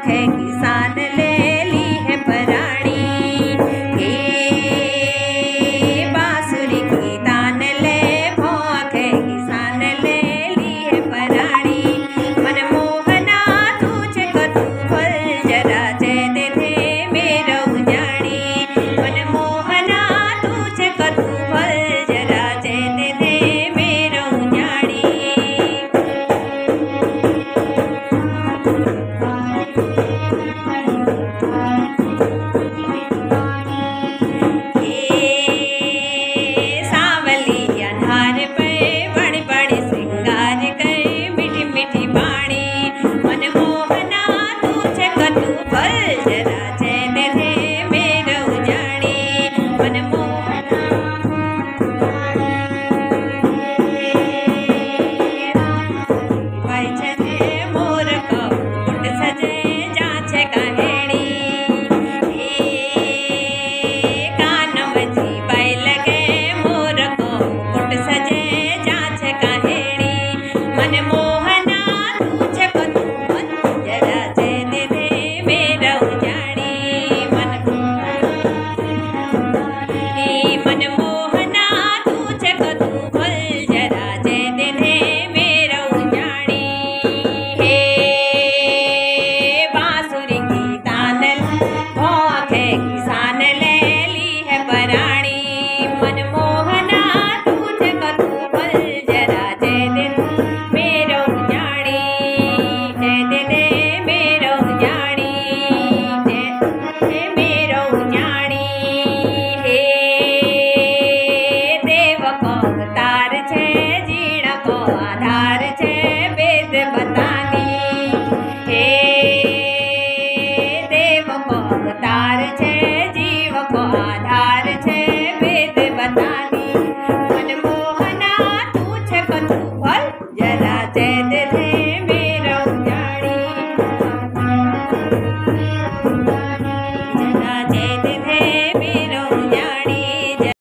है किसान ले ली है पराणी। हे बांसुरी की तान ले भौंक है किसान ले ली है पराणी। मनमोहना तुझे कतू फल जरा जैते थे मेरो जानी। मनमोहना तुझे कतू फल जरा जैते थे मेरो जानी। मनमोहना तुझे कतू फल जरा